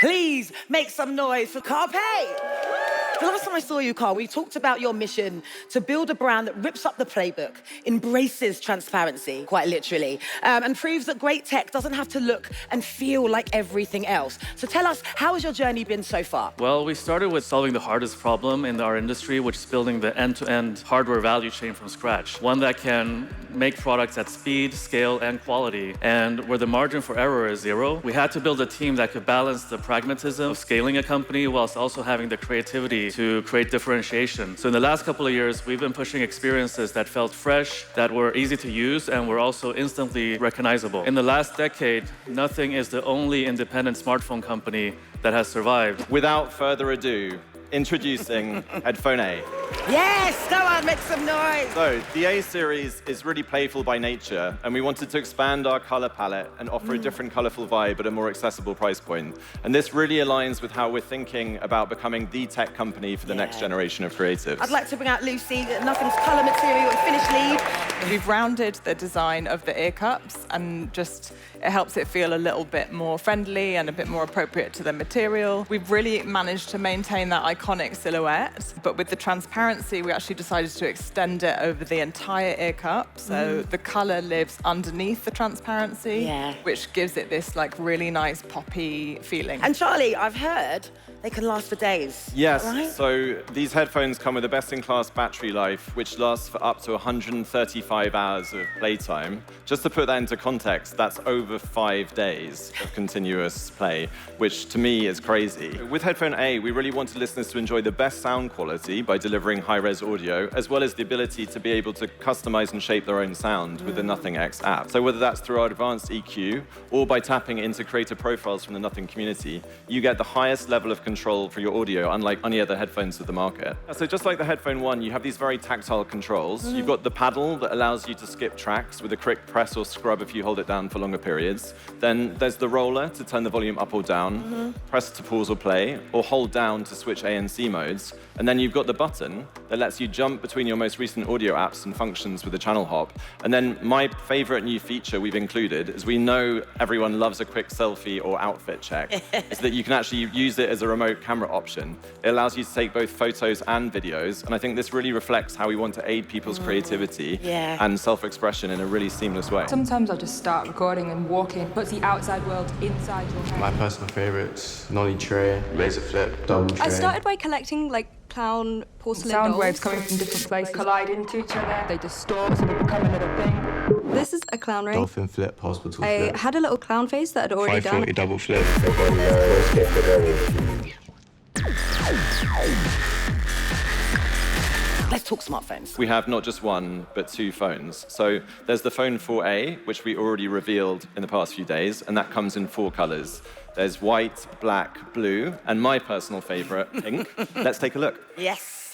Please make some noise for Carpe. The last time I saw you, Carl, we talked about your mission to build a brand that rips up the playbook, embraces transparency, quite literally, and proves that great tech doesn't have to look and feel like everything else. So tell us, how has your journey been so far? Well, we started with solving the hardest problem in our industry, which is building the end-to-end hardware value chain from scratch. One that can make products at speed, scale, and quality, and where the margin for error is zero. We had to build a team that could balance the pragmatism of scaling a company whilst also having the creativity to create differentiation. So in the last couple of years, we've been pushing experiences that felt fresh, that were easy to use, and were also instantly recognizable. In the last decade, Nothing is the only independent smartphone company that has survived. Without further ado, introducing Headphone A. Yes, go on, make some noise. So, the A series is really playful by nature, and we wanted to expand our color palette and offer a different colorful vibe at a more accessible price point. And this really aligns with how we're thinking about becoming the tech company for the next generation of creatives. I'd like to bring out Lucy, Nothing's color material and finish lead. We've rounded the design of the ear cups and just it helps it feel a little bit more friendly and a bit more appropriate to the material. We've really managed to maintain that iconic silhouette, but with the transparency, we actually decided to extend it over the entire ear cup. So the color lives underneath the transparency, which gives it this like really nice poppy feeling. And Charlie, I've heard they can last for days. Yes, right? so these headphones come with a best-in-class battery life, which lasts for up to 135 hours of playtime. Just to put that into context, that's over 5 days of continuous play, which to me is crazy. With Headphone A, we really wanted listeners to enjoy the best sound quality by delivering high-res audio, as well as the ability to be able to customize and shape their own sound with the Nothing X app. So whether that's through our advanced EQ or by tapping into creator profiles from the Nothing community, you get the highest level of control for your audio, unlike any other headphones of the market. So just like the Headphone 1, you have these very tactile controls. You've got the paddle that allows you to skip tracks with a quick press or scrub if you hold it down for longer periods. Then there's the roller to turn the volume up or down, press to pause or play, or hold down to switch A and C modes. And then you've got the button that lets you jump between your most recent audio apps and functions with a channel hop. And then my favorite new feature we've included is we know everyone loves a quick selfie or outfit check, is that you can actually use it as a remote camera option. It allows you to take both photos and videos, and I think this really reflects how we want to aid people's creativity and self-expression in a really seamless way. Sometimes I just start recording and walking, puts the outside world inside your head. My personal favorites, nollie tray, razor flip, double tray. I started by collecting like clown porcelain Sound dolls. waves coming from different places collide into each other, they distort, so they become a little thing. This is a clown ring. Dolphin flip, hospital I flip. had a little clown face that I'd already 540 done. double flip. Let's talk smartphones. We have not just one, but 2 phones. So there's the phone 4A, which we already revealed in the past few days, and that comes in 4 colors. There's white, black, blue, and my personal favorite, pink. Let's take a look. Yes.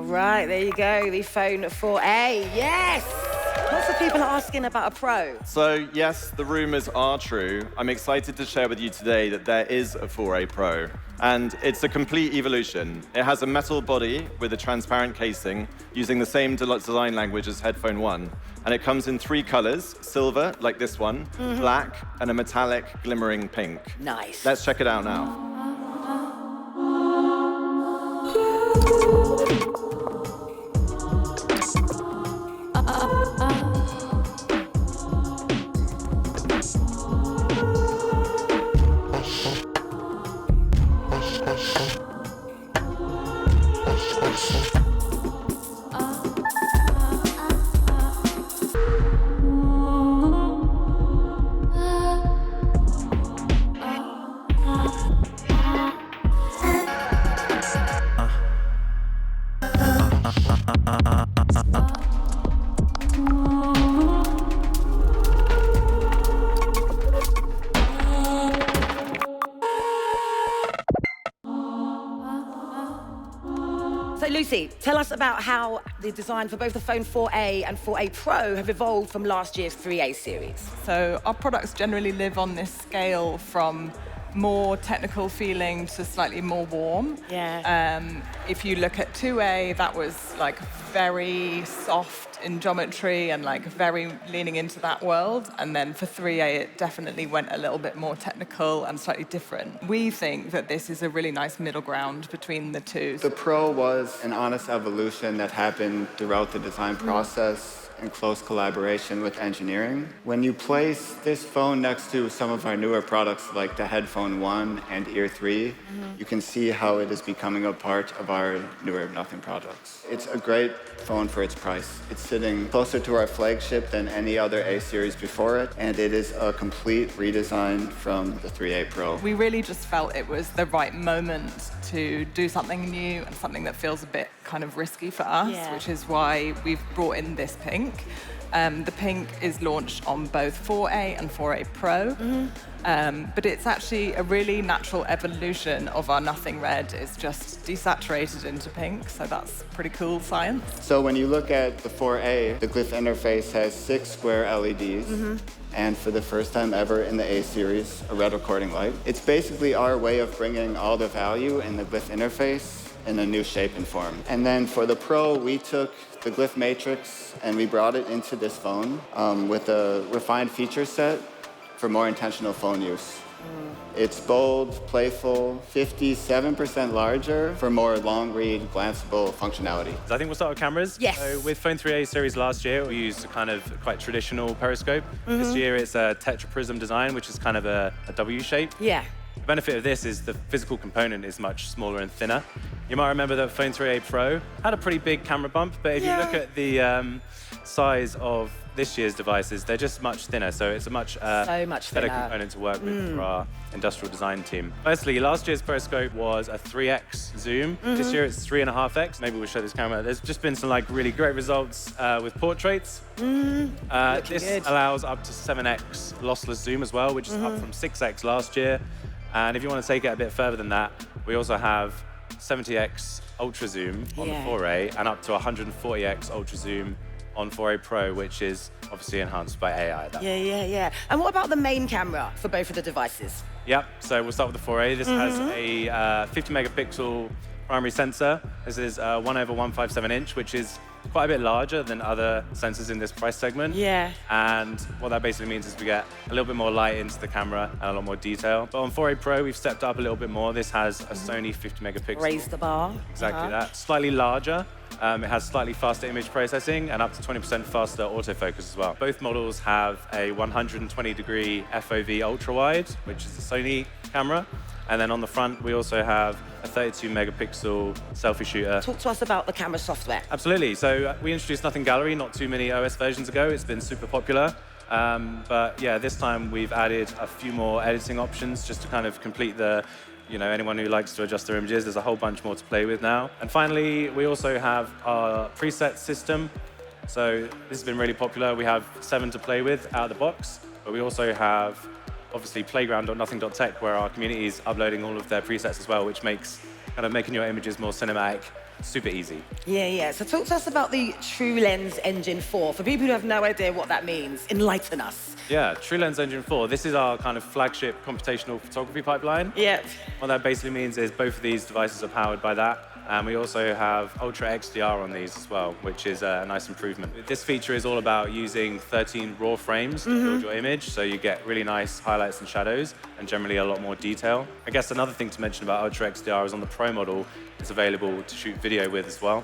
Right, there you go, the phone 4A. Yes! Lots of people are asking about a Pro. So yes, the rumors are true. I'm excited to share with you today that there is a 4A Pro. And it's a complete evolution. It has a metal body with a transparent casing using the same design language as Headphone 1. And it comes in 3 colors, silver, like this one, black, and a metallic glimmering pink. Nice. Let's check it out now. So Lucy, tell us about how the design for both the phone 4A and 4A Pro have evolved from last year's 3A series. So our products generally live on this scale from more technical feeling to slightly more warm. Yeah. If you look at 2A, that was like very soft in geometry and like very leaning into that world. And then for 3A, it definitely went a little bit more technical and slightly different. We think that this is a really nice middle ground between the two. The Pro was an honest evolution that happened throughout the design process in close collaboration with engineering. When you place this phone next to some of our newer products like the Headphone 1 and Ear 3, you can see how it is becoming a part of our newer Nothing products. It's a great phone for its price. It's sitting closer to our flagship than any other A series before it, and it is a complete redesign from the 3A Pro. We really just felt it was the right moment to do something new and something that feels a bit kind of risky for us, which is why we've brought in this pink. The pink is launched on both 4A and 4A Pro, but it's actually a really natural evolution of our Nothing Red. It's just desaturated into pink, so that's pretty cool science. So when you look at the 4A, the glyph interface has 6 square LEDs, and for the first time ever in the A series, a red recording light. It's basically our way of bringing all the value in the glyph interface in a new shape and form. And then for the Pro, we took the glyph matrix and we brought it into this phone with a refined feature set for more intentional phone use. It's bold, playful, 57% larger for more long-read, glanceable functionality. I think we'll start with cameras. Yes. So with Phone 3A series last year, we used a kind of quite traditional periscope. This year it's a tetraprism design, which is kind of a W shape. Yeah. The benefit of this is the physical component is much smaller and thinner. You might remember that Phone 3A Pro had a pretty big camera bump, but if you look at the size of this year's devices, they're just much thinner, so it's a much, better component to work with for our industrial design team. Firstly, last year's periscope was a 3x zoom. This year it's 3.5x. Maybe we'll show this camera. There's just been some like really great results with portraits. This allows up to 7x lossless zoom as well, which is up from 6x last year. And if you want to take it a bit further than that, we also have 70x ultra zoom on the 4A and up to 140x ultra zoom on 4A Pro, which is obviously enhanced by AI. Yeah. And what about the main camera for both of the devices? Yep, so we'll start with the 4A. This has a 50 megapixel primary sensor. This is 1/157 inch, which is quite a bit larger than other sensors in this price segment. Yeah. And what that basically means is we get a little bit more light into the camera and a lot more detail. But on 4A Pro, we've stepped up a little bit more. This has a Sony 50 megapixel. Raise the bar. Exactly that. Slightly larger. It has slightly faster image processing and up to 20% faster autofocus as well. Both models have a 120-degree FOV ultra-wide, which is a Sony camera. And then on the front, we also have a 32-megapixel selfie shooter. Talk to us about the camera software. Absolutely. So we introduced Nothing Gallery not too many OS versions ago. It's been super popular. But yeah, this time we've added a few more editing options just to kind of complete the, anyone who likes to adjust their images, there's a whole bunch more to play with now. And finally, we also have our preset system. So this has been really popular. We have 7 to play with out of the box, but we also have obviously playground.nothing.tech, where our community is uploading all of their presets as well, which makes kind of making your images more cinematic super easy. Yeah. So talk to us about the TrueLens Engine 4. For people who have no idea what that means, enlighten us. Yeah, TrueLens Engine 4. This is our kind of flagship computational photography pipeline. Yeah. What that basically means is both of these devices are powered by that. And we also have Ultra XDR on these as well, which is a nice improvement. This feature is all about using 13 raw frames to build your image, so you get really nice highlights and shadows, and generally a lot more detail. I guess another thing to mention about Ultra XDR is on the Pro model, it's available to shoot video with as well.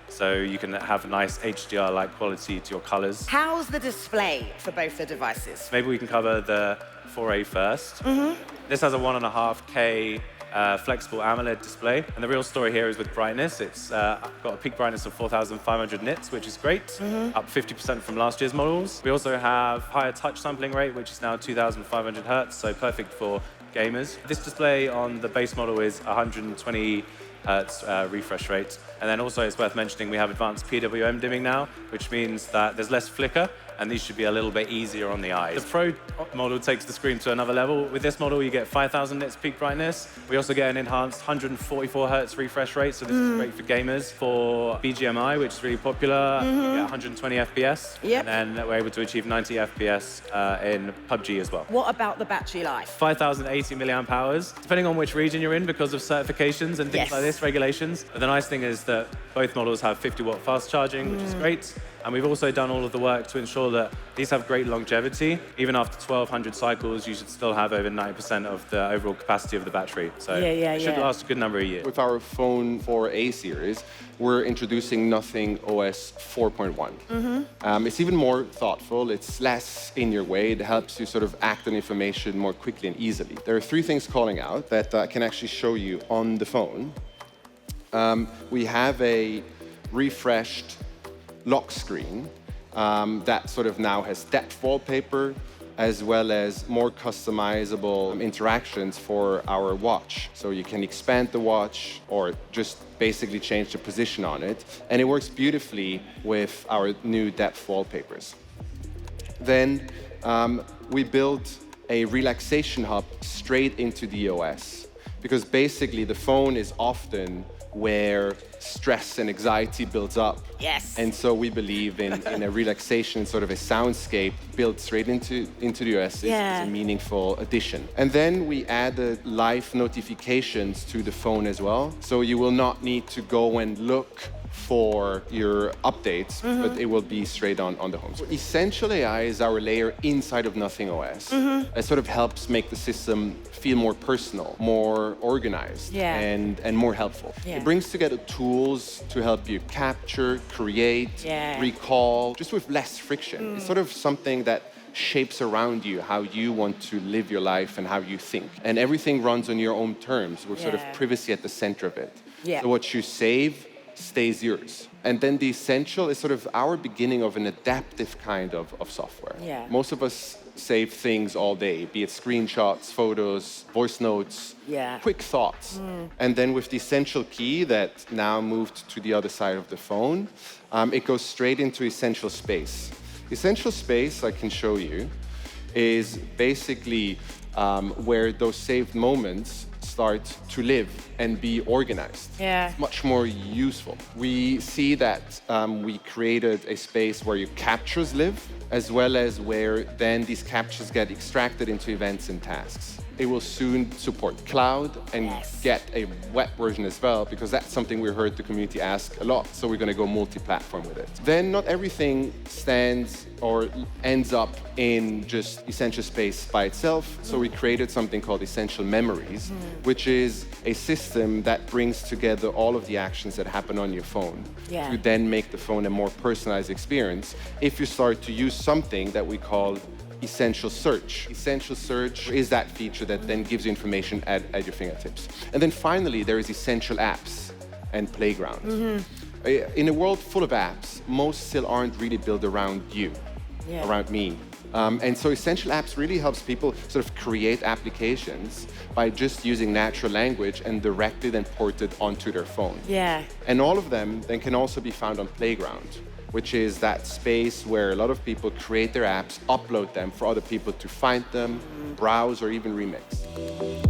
So you can have a nice HDR-like quality to your colors. How's the display for both the devices? Maybe we can cover the 4A first. This has a 1.5K flexible AMOLED display, and the real story here is with brightness. It's got a peak brightness of 4,500 nits, which is great, up 50% from last year's models. We also have higher touch sampling rate, which is now 2,500 hertz, so perfect for gamers. This display on the base model is 120 hertz refresh rate. And then also it's worth mentioning we have advanced PWM dimming now, which means that there's less flicker, and these should be a little bit easier on the eyes. The Pro model takes the screen to another level. With this model, you get 5,000 nits peak brightness. We also get an enhanced 144 hertz refresh rate, so this is great for gamers. For BGMI, which is really popular, we get 120 FPS, Yep. and then we're able to achieve 90 FPS in PUBG as well. What about the battery life? 5,080 milliamp hours, depending on which region you're in because of certifications and things Yes. like this, regulations. But the nice thing is that both models have 50-watt fast charging, which is great. And we've also done all of the work to ensure that these have great longevity. Even after 1,200 cycles, you should still have over 90% of the overall capacity of the battery. So it should last a good number of years. With our phone 4A series, we're introducing Nothing OS 4.1. It's even more thoughtful. It's less in your way. It helps you sort of act on information more quickly and easily. There are 3 things calling out that I can actually show you on the phone. We have a refreshed lock screen that sort of now has depth wallpaper as well as more customizable interactions for our watch. So you can expand the watch or just basically change the position on it. And it works beautifully with our new depth wallpapers. Then we built a relaxation hub straight into the OS because basically the phone is often where stress and anxiety builds up. Yes. And so we believe in a relaxation, sort of a soundscape built straight into the OS is a meaningful addition. And then we added live notifications to the phone as well. So you will not need to go and look for your updates, but it will be straight on the home screen. Essential AI is our layer inside of Nothing OS. It sort of helps make the system feel more personal, more organized, and more helpful. It brings together tools to help you capture, create, recall, just with less friction. It's sort of something that shapes around you how you want to live your life and how you think. And everything runs on your own terms with sort of privacy at the center of it. So what you save stays yours. And then the Essential is sort of our beginning of an adaptive kind of software. Most of us save things all day, be it screenshots, photos, voice notes, quick thoughts. And then with the Essential key that now moved to the other side of the phone, it goes straight into Essential Space. Essential Space, I can show you, is basically where those saved moments start to live and be organized. Much more useful. We see that we created a space where your captures live, as well as where then these captures get extracted into events and tasks. It will soon support cloud and get a web version as well, because that's something we heard the community ask a lot. So we're going to go multi-platform with it. Then not everything stands or ends up in just Essential Space by itself. So we created something called Essential Memories, which is a system that brings together all of the actions that happen on your phone to then make the phone a more personalized experience if you start to use something that we call Essential Search. Essential Search is that feature that then gives you information at your fingertips. And then finally, there is Essential Apps and Playground. In a world full of apps, most still aren't really built around you, around me. And so Essential Apps really helps people sort of create applications by just using natural language and directly then port it onto their phone. And all of them then can also be found on Playground, which is that space where a lot of people create their apps, upload them for other people to find them, browse, or even remix.